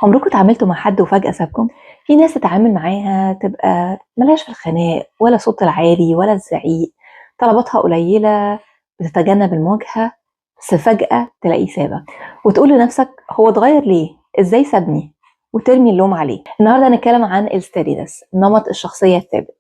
عمركم اتعاملتوا مع حد وفجأة سابكم؟ في ناس تتعامل معاها تبقى ملهاش في الخناق ولا صوت العالي ولا الزعيق، طلباتها قليلة، بتتجنب المواجهة، بس فجأة تلاقيه سابك وتقول لنفسك هو اتغير ليه؟ ازاي سابني؟ وترمي اللوم عليه. النهارده هنتكلم عن الستيدينس، نمط الشخصية الثابت.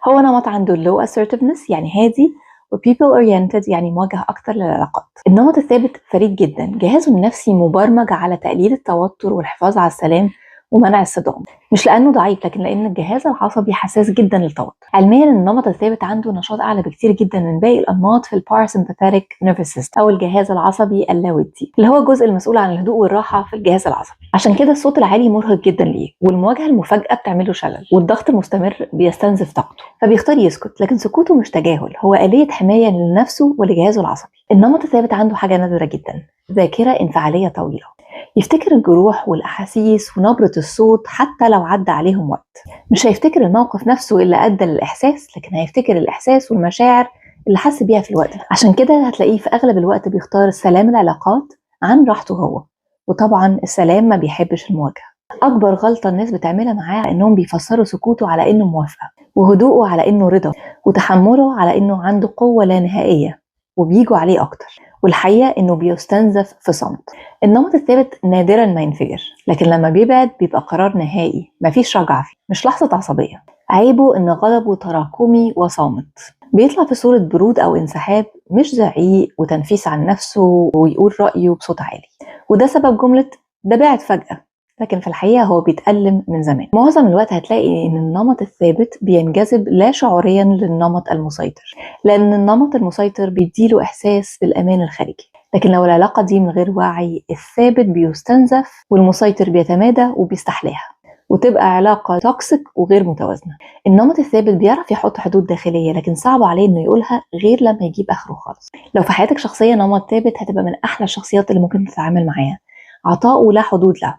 هو نمط عنده low assertiveness يعني هادي، و people oriented يعني موجه أكتر للعلاقات. النمط الثابت فريد جدا، جهازه النفسي مبرمج على تقليل التوتر والحفاظ على السلام ومنع الصدام، مش لأنه ضعيف لكن لأن الجهاز العصبي حساس جدا للتوتر. علميا النمط الثابت عنده نشاط أعلى بكتير جدا من باقي الأنماط في الباراسمباثيك نيرفس سيستم أو الجهاز العصبي اللاودي، اللي هو الجزء المسؤول عن الهدوء والراحة في الجهاز العصبي. عشان كده الصوت العالي مرهق جدا ليه، والمواجهة المفاجئة بتعمله شلل، والضغط المستمر بيستنزف طاقته، فبيختار يسكت. لكن سكوته مش تجاهل، هو آلية حماية لنفسه ولجهازه العصبي. النمط الثابت عنده حاجة نادرة جدا، ذاكرة انفعالية طويلة، يفتكر الجروح والأحاسيس ونبرة الصوت حتى لو عدى عليهم وقت. مش هيفتكر الموقف نفسه اللي أدى للإحساس، لكن هيفتكر الإحساس والمشاعر اللي حس بيها في الوقت ده. عشان كده هتلاقيه في أغلب الوقت بيختار سلام العلاقات عن راحته هو، وطبعا السلام ما بيحبش المواجهة. أكبر غلطة الناس بتعملها معاه إنهم بيفسروا سكوته على إنه موافقة، وهدوءه على إنه رضا، وتحمله على إنه عنده قوة لا نهائية، وبيجوا عليه أكتر. والحقيقة إنه بيستنزف في صمت. النمط الثابت نادرا ما ينفجر، لكن لما بيبعد بيبقى قرار نهائي مفيش رجعة فيه، مش لحظة عصبية. عيبه إن غضبه تراكمي وصامت، بيطلع في صورة برود أو انسحاب، مش زعيق وتنفيس عن نفسه ويقول رأيه بصوت عالي. وده سبب جملة ده بعد فجأة، لكن في الحقيقة هو بيتألم من زمان. معظم الوقت هتلاقي إن النمط الثابت بينجذب لا شعوريا للنمط المسيطر، لأن النمط المسيطر بيديله إحساس بالأمان الخارجي. لكن لو العلاقة دي من غير وعي، الثابت بيستنزف والمسيطر بيتمادى وبيستحلاها، وتبقى علاقة توكسيك وغير متوازنة. النمط الثابت بيعرف يحط حدود داخلية، لكن صعب عليه إنه يقولها غير لما يجيب آخره خالص. لو في حياتك شخصية نمط ثابت، هتبقى من أحلى الشخصيات اللي ممكن تتعامل معاها، عطاؤه لا حدود له.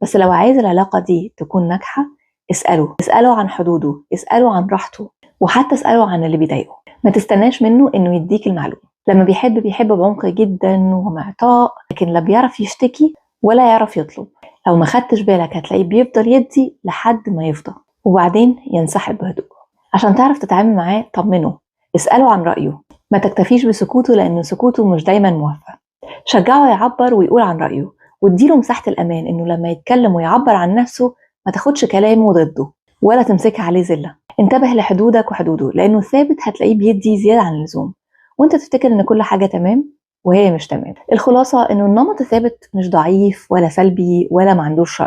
بس لو عايز العلاقة دي تكون ناجحة، اسأله عن حدوده، اسأله عن راحته، وحتى اسأله عن اللي بيضايقه. ما تستناش منه إنه يديك المعلومة. لما بيحب بعمق جدا ومعطاء، لكن لا بيعرف يشتكي ولا يعرف يطلب. لو ما خدتش بالك هتلاقيه بيفضل يدي لحد ما يفضى، وبعدين ينسحب بهدوء. عشان تعرف تتعامل معاه طمنه، اسأله عن رأيه، ما تكتفيش بسكوته لأن سكوته مش دايما موافق. شجعه يعبر ويقول عن رأيه، واديله مساحة الأمان إنه لما يتكلم ويعبر عن نفسه ما تاخدش كلامه ضده ولا تمسكها عليه زلة. انتبه لحدودك وحدوده، لأنه ثابت هتلاقيه بيدي زيادة عن اللزوم، وانت تفتكر ان كل حاجة تمام وهي مش تمام. الخلاصة انه النمط الثابت مش ضعيف ولا سلبي ولا ما عندوش رأي،